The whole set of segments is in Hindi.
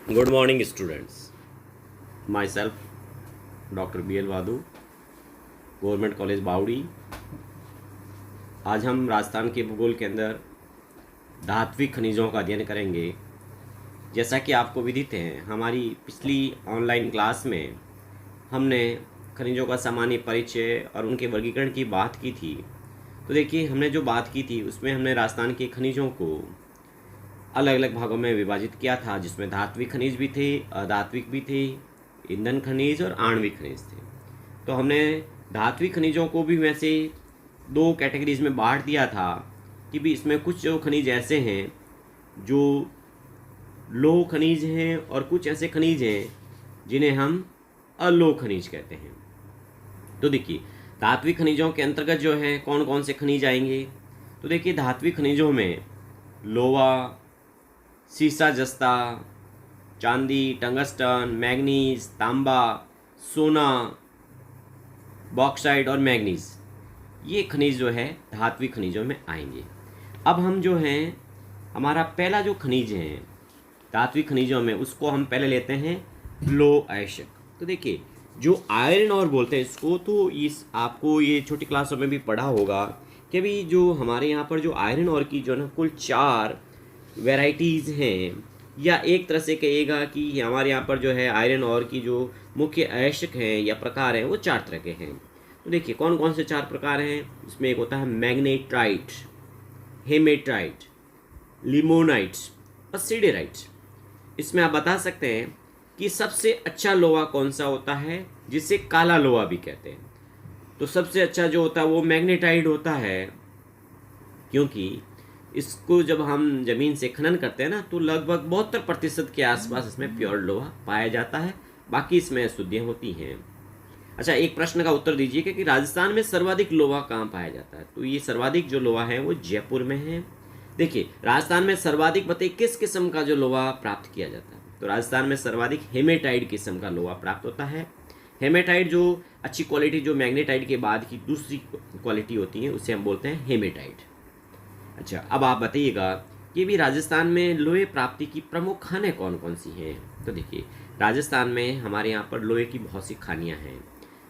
Good morning, students. Myself, Dr. B. L. Vadu, government college Bawri. आज हम राजस्थान के भूगोल के अंदर धात्विक खनिजों का अध्ययन करेंगे। जैसा कि आपको विदित है, हमारी पिछली ऑनलाइन क्लास में हमने खनिजों का सामान्य परिचय और उनके वर्गीकरण की बात की थी। तो देखिए, हमने जो बात की थी उसमें हमने राजस्थान के खनिजों को अलग अलग भागों में विभाजित किया था, जिसमें धात्विक खनिज भी थे, अधात्विक भी थे, ईंधन खनिज और आणविक खनिज थे। तो हमने धात्विक खनिजों को भी वैसे दो कैटेगरीज में बांट दिया था कि भी इसमें कुछ जो खनिज ऐसे हैं जो लोह खनिज हैं और कुछ ऐसे खनिज हैं जिन्हें हम अलोह खनिज कहते हैं। तो देखिए, धात्विक खनिजों के अंतर्गत जो है कौन कौन से खनिज आएंगे। तो देखिए, धात्विक खनिजों में लोहा, सीसा जस्ता, चांदी, टंगस्टन, मैग्नीज, तांबा, सोना, बॉक्साइट और मैग्नीज, ये खनिज जो है धात्विक खनिजों में आएंगे। अब हम जो हैं, हमारा पहला जो खनिज है धात्विक खनिजों में, उसको हम पहले लेते हैं लोह अयस्क। तो देखिए, जो आयरन और बोलते हैं इसको, तो इस आपको ये छोटी क्लासों में भी पढ़ा होगा कि अभी जो हमारे यहाँ पर जो आयरन और की जो ना कुल 4 वैराइटीज़ हैं, या एक तरह से कहिएगा कि हमारे यहाँ पर जो है आयरन और की जो मुख्य अयस्क हैं या प्रकार हैं वो 4 तरह के हैं। तो देखिए, कौन कौन से 4 प्रकार हैं। इसमें एक होता है मैग्नेटाइट, हेमेटाइट, लिमोनाइट और सिडेराइट। इसमें आप बता सकते हैं कि सबसे अच्छा लोहा कौन सा होता है, जिसे काला लोहा भी कहते हैं। तो सबसे अच्छा जो होता है वो मैग्नेटाइट होता है, क्योंकि इसको जब हम ज़मीन से खनन करते हैं ना, तो लगभग 72% के आसपास इसमें प्योर लोहा पाया जाता है। बाकी इसमें अशुद्धियाँ होती हैं। अच्छा, एक प्रश्न का उत्तर दीजिएगा कि राजस्थान में सर्वाधिक लोहा कहाँ पाया जाता है। तो ये सर्वाधिक जो लोहा है वो जयपुर में है। देखिए, राजस्थान में सर्वाधिक बताइए किस किस्म का जो लोहा प्राप्त किया जाता है। तो राजस्थान में सर्वाधिक हेमेटाइट किस्म का लोहा प्राप्त होता है। हेमेटाइट जो अच्छी क्वालिटी, जो मैग्नेटाइट के बाद की दूसरी क्वालिटी होती है, उसे हम बोलते हैं हेमेटाइट। अच्छा, अब आप बताइएगा कि भी राजस्थान में लोहे प्राप्ति की प्रमुख खानें कौन कौन सी हैं। तो देखिए, राजस्थान में हमारे यहाँ पर लोहे की बहुत सी खानियाँ हैं,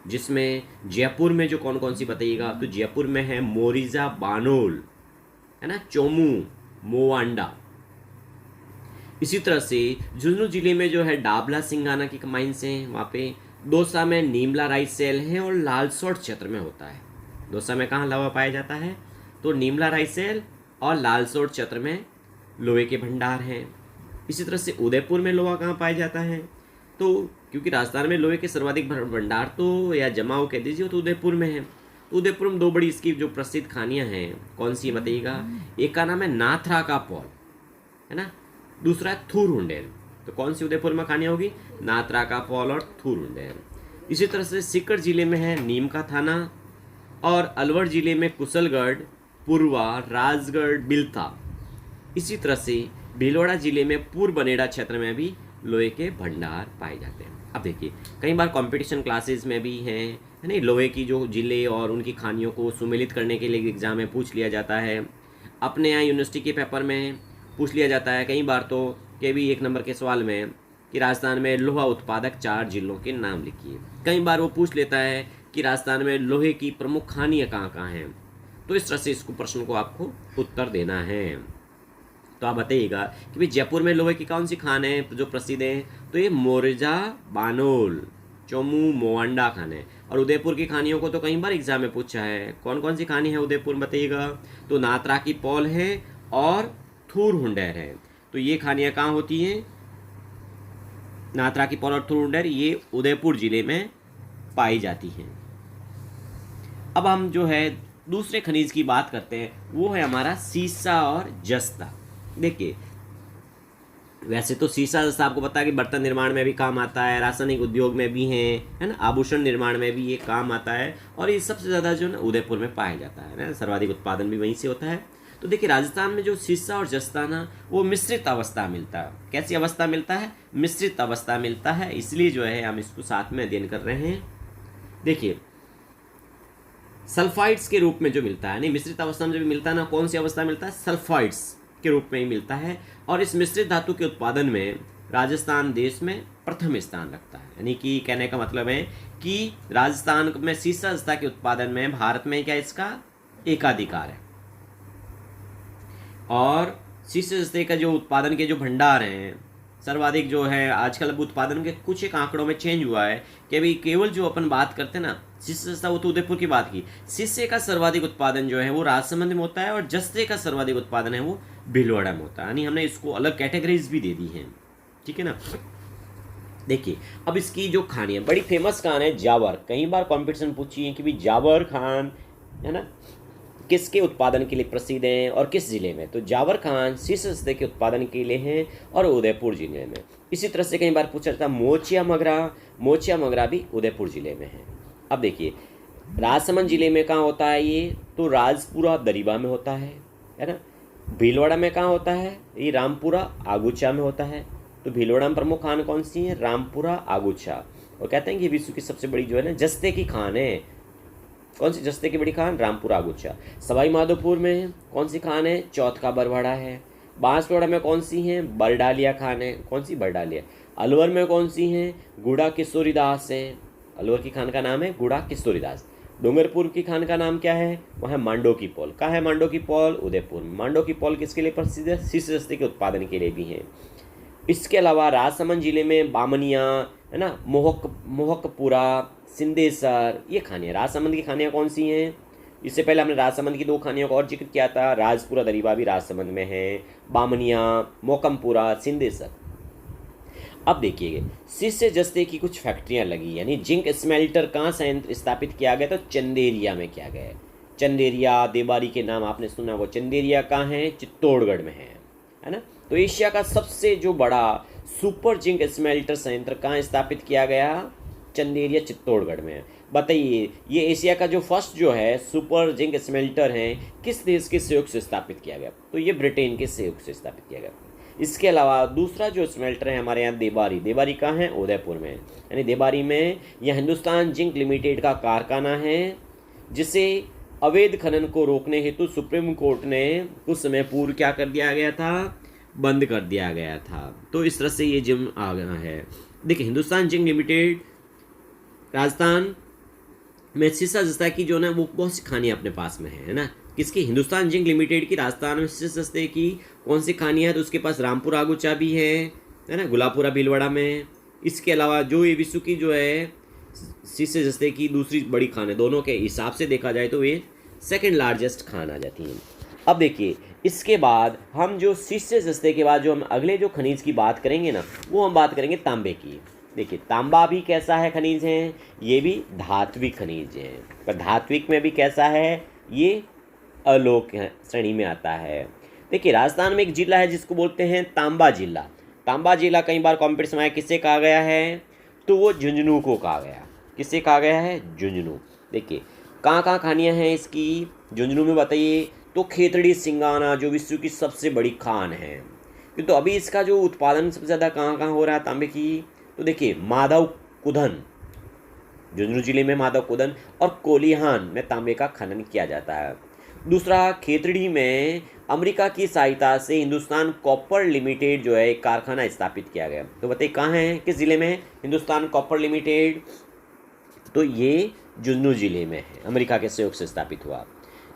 जिसमें जयपुर में जो कौन कौन सी बताइएगा। तो जयपुर में है मोरिजा बानोल, है ना, चोमू, मोवांडा। इसी तरह से झुंझुनू जिले में जो है डाबला सिंगाना की माइंस हैं। वहाँ पे दौसा में नीमला राइस सेल है और लालसोट क्षेत्र में होता है। दौसा में कहाँ लोहा पाया जाता है, तो नीमला राइस सेल और लालसोट क्षेत्र में लोहे के भंडार हैं। इसी तरह से उदयपुर में लोहा कहाँ पाया जाता है, तो क्योंकि राजस्थान में लोहे के सर्वाधिक भंडार तो या जमाव कह दीजिए तो उदयपुर में है। तो उदयपुर में 2 बड़ी इसकी जो प्रसिद्ध खानियाँ हैं, कौन सी बताइएगा। एक का नाम है नाथरा का पॉल, है ना, दूसरा है थूरहुंडेर। तो कौन सी उदयपुर में खानियाँ होगी, नाथरा का पॉल और थूरहुंडेर। इसी तरह से सीकर जिले में है नीम का थाना, और अलवर जिले में कुशलगढ़, पुरवा, राजगढ़, बिलता। इसी तरह से भीलवाड़ा जिले में पूर्व बनेड़ा क्षेत्र में भी लोहे के भंडार पाए जाते हैं। अब देखिए, कई बार कंपटीशन क्लासेस में भी हैं, है ना, लोहे की जो जिले और उनकी खानियों को सुमेलित करने के लिए एग्जाम में पूछ लिया जाता है। अपने यहाँ यूनिवर्सिटी के पेपर में पूछ लिया जाता है कई बार, तो के भी 1 नंबर के सवाल में कि राजस्थान में लोहा उत्पादक 4 जिलों के नाम लिखिए। कई बार वो पूछ लेता है कि राजस्थान में लोहे की प्रमुख खानियाँ कहाँ कहाँ हैं। तो इस तरह से इसको प्रश्न को आपको उत्तर देना है। तो आप बताइएगा कि भाई जयपुर में लोहे की कौन सी खान है जो प्रसिद्ध है। तो ये मोरजा बानोल, चोमू, मोवांडा खान है। और उदयपुर की खानियों को तो कई बार एग्जाम में पूछा है, कौन कौन सी खानी है उदयपुर बताइएगा। तो नात्रा की पॉल है और थूरहुंडेर है। तो ये खानियाँ कहाँ होती हैं, नात्रा की पॉल और थूरहुंडेर, ये उदयपुर जिले में पाई जाती हैं। अब हम जो है दूसरे खनिज की बात करते हैं, वो है हमारा सीसा और जस्ता। देखिए, वैसे तो सीसा जैसा आपको पता है कि बर्तन निर्माण में भी काम आता है, रासायनिक उद्योग में भी है ना, आभूषण निर्माण में भी ये काम आता है। और ये सबसे ज़्यादा जो ना उदयपुर में पाया जाता है ना, सर्वाधिक उत्पादन भी वहीं से होता है। तो देखिए, राजस्थान में जो सीसा और जस्ता ना, वो मिश्रित अवस्था मिलता है। कैसी अवस्था मिलता है, मिश्रित अवस्था मिलता है। इसलिए जो है हम इसको साथ में अध्ययन कर रहे हैं। देखिए, सल्फाइड्स के रूप में जो मिलता है, नहीं मिश्रित अवस्था में जो मिलता है ना, कौन सी अवस्था मिलता है, सल्फाइड्स के रूप में ही मिलता है। और इस मिश्रित धातु के उत्पादन में राजस्थान देश में प्रथम स्थान रखता है। यानी कि कहने का मतलब है कि राजस्थान में शीशा जस्ता के उत्पादन में भारत में क्या इसका एकाधिकार है। और शीशे जस्ते का जो उत्पादन के जो भंडार हैं सर्वाधिक जो है आजकल, अब उत्पादन के कुछ एक आंकड़ों में चेंज हुआ है कि अभी केवल जो अपन बात करते हैं ना शीशे जस्ता, वो तो उदयपुर की बात की, शीशे का सर्वाधिक उत्पादन जो है वो राजसमंद में होता है और जस्ते का सर्वाधिक उत्पादन है वो भीलवाड़ा में होता है। यानी हमने इसको अलग कैटेगरीज भी दे दी हैं, ठीक है ना। देखिए अब इसकी जो खान है, बड़ी फेमस खान है जावर। कई बार कॉम्पिटिशन पूछी है कि भाई जावर खान है ना किसके उत्पादन के लिए प्रसिद्ध हैं और किस जिले में, तो जावर खान शीशे जस्ते के उत्पादन के लिए हैं और उदयपुर जिले में। इसी तरह से कई बार पूछा जाता मोचिया मगरा भी उदयपुर जिले में है। अब देखिए राजसमंद जिले में कहाँ होता है ये, तो राजपुरा दरीबा में होता है ना। भीलवाड़ा में कहाँ होता है, ये रामपुरा आगुचा में होता है। तो भीलवाड़ा में प्रमुख खान कौन सी है, रामपुरा आगुचा। और कहते हैं कि विश्व की सबसे बड़ी जो है ना जस्ते की खान है। कौन सी जस्ते की बड़ी खान, रामपुरा आगुचा। सवाई माधोपुर में कौन सी खान है, चौथ का बरवाड़ा है। बांसवाड़ा में कौन सी है, बरडालिया खान है। कौन सी, बरडालिया। अलवर में कौन सी हैं, गुड़ा किशोरीदास है। अलवर की खान का नाम है गुड़ा किशोरीदास। डूंगरपुर की खान का नाम क्या है, वह है मांडो की पौल। कहाँ है मांडो की पौल, उदयपुर। मांडो की पौल किसके लिए प्रसिद्ध है, शीशे जस्ते के उत्पादन के लिए भी है। इसके अलावा राजसमंद जिले में बामनिया है ना, मोहकपुरा, सिंदेसर, ये खानियाँ राजसमंद की खानियाँ कौन सी हैं। इससे पहले हमने राजसमंद की 2 खानियों का और जिक्र किया था, राजपुरा दरीबा भी राजसमंद में है, बामनिया, मोकमपुरा, सिंदेसर। अब देखिए शीशे जस्ते की कुछ फैक्ट्रियाँ लगी, यानी जिंक स्मेल्टर कहाँ संयंत्र स्थापित किया गया, तो चंदेरिया में किया गया है। चंदेरिया, देबारी के नाम आपने सुना होगा। चंदेरिया कहाँ है, चित्तौड़गढ़ में है ना। तो एशिया का सबसे जो बड़ा सुपर जिंक स्मेल्टर संयंत्र कहाँ स्थापित किया गया, चंदेरिया चित्तौड़गढ़ में। बताइए ये एशिया का जो फर्स्ट जो है सुपर जिंक स्मेल्टर है किस देश के सहयोग से स्थापित किया गया, तो ये ब्रिटेन के सहयोग से स्थापित किया गया। इसके अलावा दूसरा जो स्मेल्टर है हमारे यहाँ देबारी कहाँ है, उदयपुर में। यानी देबारी में यह हिंदुस्तान जिंक लिमिटेड का कारखाना है, जिसे अवैध खनन को रोकने हेतु सुप्रीम कोर्ट ने कुछ समय पूर्व क्या कर दिया गया था, बंद कर दिया गया था। तो इस तरह से ये जिम आ गया है। देखिए हिंदुस्तान जिंक लिमिटेड राजस्थान में शीशा जस्ता की जो ना वो बहुत सी खानियाँ अपने पास में है ना। किसकी, हिंदुस्तान जिंक लिमिटेड की राजस्थान में शीशा जस्ते की कौन सी खानियाँ है, तो उसके पास रामपुर आगुचा भी है ना, गुलापुरा भीलवाड़ा में। इसके अलावा जो ये विश्व की जो है शीशे जस्ते की दूसरी बड़ी खान है, दोनों के हिसाब से देखा जाए तो ये सेकंड लार्जेस्ट खान आ जाती हैं। अब देखिए इसके बाद हम जो शीशे जस्ते के बाद जो हम अगले जो खनिज की बात करेंगे ना, वो हम बात करेंगे तांबे की। देखिए तांबा भी कैसा है खनिज है, ये भी धात्विक खनिज है। पर धात्विक में भी कैसा है, ये अलोक श्रेणी में आता है। देखिए राजस्थान में एक जिला है जिसको बोलते हैं तांबा जिला। तांबा जिला कई बार कॉम्पिटिशन में किससे कहा गया है, तो वो झुंझुनू को कहा गया। किससे कहा गया है, झुंझुनू। देखिए कहाँ कहाँ खानियाँ हैं इसकी झुंझुनू में, बताइए। तो खेतड़ी सिंगाना जो विश्व की सबसे बड़ी खान है, किंतु अभी इसका जो उत्पादन सबसे ज़्यादा कहाँ कहाँ हो रहा है तांबे की, तो देखिए माधव कुदन, झुंझुनू जिले में माधव कुदन और कोलिहान में तांबे का खनन किया जाता है। दूसरा खेतड़ी में अमेरिका की सहायता से हिंदुस्तान कॉपर लिमिटेड जो है एक कारखाना स्थापित किया गया। तो बताइए कहाँ है, किस जिले में, हिंदुस्तान कॉपर लिमिटेड, तो ये झुंझुनू जिले में है, अमेरिका के सहयोग से स्थापित हुआ।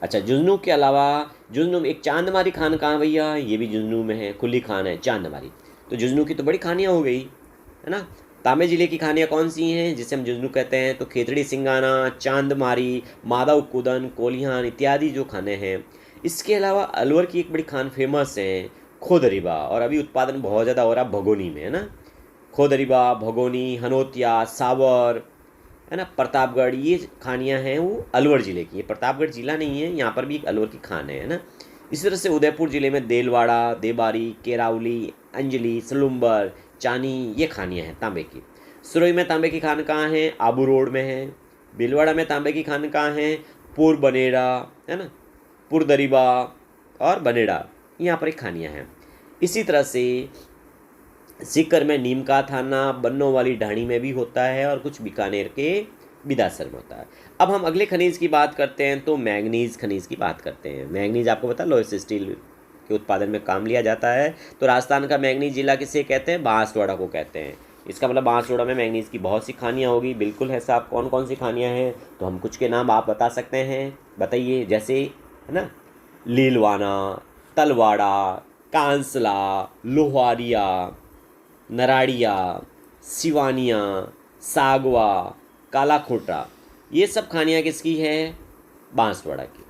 अच्छा झुंझुनू के अलावा झुंझुनू में एक चांदमारी खान कहाँ भैया, ये भी झुंझुनू में है, खुली खान है चांदमारी। तो झुंझुनू की तो बड़ी खानियाँ हो गई है ना। तांबे जिले की खानियाँ कौन सी हैं जिसे हम झुंझुनू कहते हैं, तो खेतड़ी सिंगाना, चांदमारी, माधव कुदन, कोलिहान इत्यादि जो खाने हैं। इसके अलावा अलवर की एक बड़ी खान फेमस है खोदरीबा, और अभी उत्पादन बहुत ज़्यादा हो रहा है भगोनी में है ना। खोदरीबा, भगोनी, हनोतिया, सावर है ना, प्रतापगढ़, ये खानियाँ हैं वो अलवर ज़िले की। ये प्रतापगढ़ जिला नहीं है, यहाँ पर भी एक अलवर की खान है ना। इसी तरह से उदयपुर ज़िले में देलवाड़ा, देबारी, केरावली, अंजलि, सलुम्बर, चानी, ये खानियाँ हैं तांबे की। सुरई में तांबे की खान कहाँ है, आबू रोड में है। भीलवाड़ा में तांबे की खान कहाँ है, पुर बनेड़ा है ना, पुर दरीबा और बनेड़ा, यहाँ पर एक खानियाँ हैं। इसी तरह से सीकर में नीम का थाना, बन्नों वाली ढाणी में भी होता है और कुछ बीकानेर के बिदासर में होता है। अब हम अगले खनिज की बात करते हैं तो मैंगनीज खनिज की बात करते हैं। मैंगनीज आपको पता है लोहे स्टील के के उत्पादन में काम लिया जाता है। तो राजस्थान का मैंगनीज जिला किसे कहते हैं? बांसवाड़ा को कहते हैं। इसका मतलब बांसवाड़ा में मैंगनीज की बहुत सी खानियाँ होगी। बिल्कुल है साहब। कौन कौन सी खानियाँ हैं? तो हम कुछ के नाम आप बता सकते हैं, बताइए। जैसे है ना, लीलवाना, तलवाड़ा, कांसला, लोहारिया, नराड़िया, सिवानिया, सागवा, काला खोटा, ये सब खानियाँ किसकी है? बांसवाड़ा की।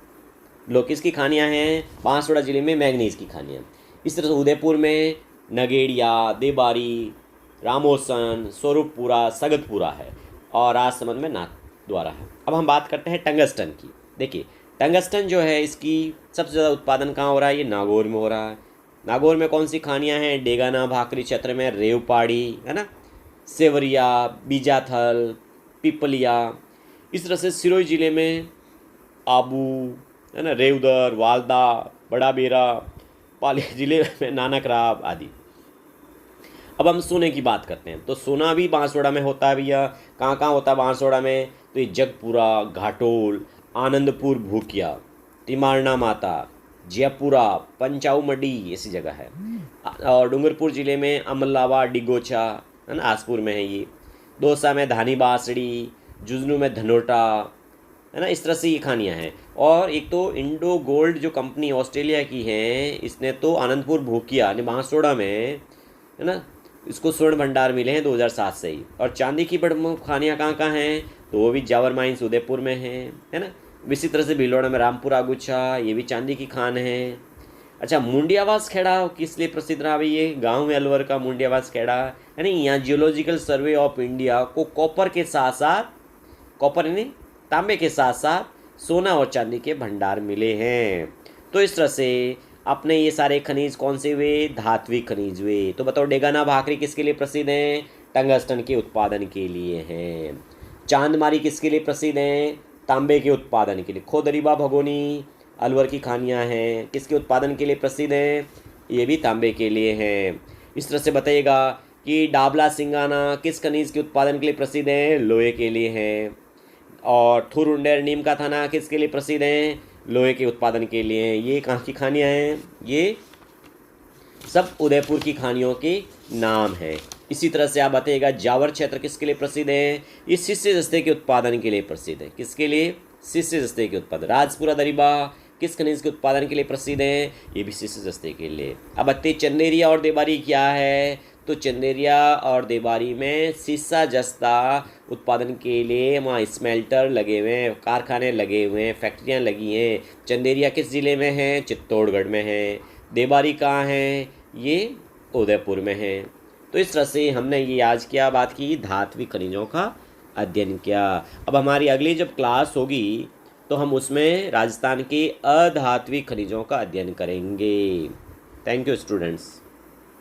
लोग किसकी खानियाँ हैं? बांसवाड़ा जिले में मैंगनीज की खानियाँ। इस तरह से उदयपुर में नगेड़िया, देबारी, रामोसन, स्वरूपपुरा, सगतपुरा है और राजसमंद में नाथद्वारा है। अब हम बात करते हैं टंगस्टन की। देखिए टंगस्टन जो है इसकी सबसे ज़्यादा उत्पादन कहाँ हो रहा है? ये नागौर में हो रहा है। नागौर में कौन सी खानियाँ हैं? डेगाना भाकरी क्षेत्र में रेवपाड़ी, है ना, सेवरिया, बीजाथल, पिपलिया। इस तरह से सिरोही जिले में आबू, है ना, रेवदर, वालदा, बड़ा बेरा, पाली जिले में नानकराब आदि। अब हम सोने की बात करते हैं। तो सोना भी बांसवाड़ा में होता है भैया। कहाँ कहाँ होता है बांसवाड़ा में? तो ये जगपुरा, घाटोल, आनंदपुर, भूकिया, तिमारना माता, जयपुरा, पंचाउमडी ऐसी जगह है। और डूंगरपुर जिले में अमलावा, डिगोचा, है ना, आसपुर में है ये। दौसा में धानी बांसड़ी, जुजनू में धनोटा, है ना। इस तरह से ये खानियाँ हैं। और एक तो इंडो गोल्ड जो कंपनी ऑस्ट्रेलिया की है, इसने तो आनंदपुर, भूकिया यानी बांसवाड़ा में, है ना, इसको स्वर्ण भंडार मिले हैं 2007 से ही। और चांदी की प्रमुख खानियाँ कहाँ कहाँ हैं? तो वो भी जावर माइंस उदयपुर में है ना। इसी तरह से भीलवाड़ा में रामपुरा गुच्छा, ये भी चांदी की खान है। अच्छा, मुंडियावास खेड़ा किस लिए प्रसिद्ध रहा भाई? ये गांव है अलवर का मुंडियावास खेड़ा, है ना। यहाँ जियोलॉजिकल सर्वे ऑफ इंडिया को कॉपर के साथ साथ, कॉपर यानी तांबे के साथ साथ सोना और चांदी के भंडार मिले हैं। तो इस तरह से अपने ये सारे खनिज कौन से हुए? धात्विक खनिज हुए। तो बताओ डेगाना भाकरी किसके लिए प्रसिद्ध हैं? टंगस्टन के उत्पादन के लिए हैं। चांदमारी किसके लिए प्रसिद्ध हैं? तांबे के उत्पादन के लिए। खोदरीबा, भगोनी, अलवर की खानियाँ हैं, किसके उत्पादन के लिए प्रसिद्ध हैं? ये भी तांबे के लिए हैं। इस तरह से बताइएगा कि डाबला, सिंगाना किस खनिज के उत्पादन के लिए प्रसिद्ध हैं? लोहे के लिए हैं। और थुरुंडेर, नीम का थाना किसके लिए प्रसिद्ध हैं? लोहे के उत्पादन के लिए हैं। ये कहाँ की खानियाँ हैं? ये सब उदयपुर की खानियों के नाम हैं। इसी तरह से आप बताइएगा जावर क्षेत्र किसके लिए प्रसिद्ध है? ये शिष्य जस्ते के उत्पादन के लिए प्रसिद्ध है। किसके लिए? शिष्य जस्ते के उत्पादन। राजपुरा दरिबा किस खनिज के उत्पादन के लिए प्रसिद्ध है? ये भी शिष्य जस्ते के लिए। अब बताइए चंदेरिया और देबारी क्या है? तो चंदेरिया और देबारी में शीशा जस्ता उत्पादन के लिए वहाँ स्मेल्टर लगे हुए हैं, कारखाने लगे हुए हैं, फैक्ट्रियाँ लगी हैं। चंदेरिया किस ज़िले में है? चित्तौड़गढ़ में है। देबारी कहाँ है? ये उदयपुर में है। तो इस तरह से हमने ये आज क्या बात की? धात्विक खनिजों का अध्ययन किया। अब हमारी अगली जब क्लास होगी तो हम उसमें राजस्थान के अधात्विक खनिजों का अध्ययन करेंगे। Thank you students.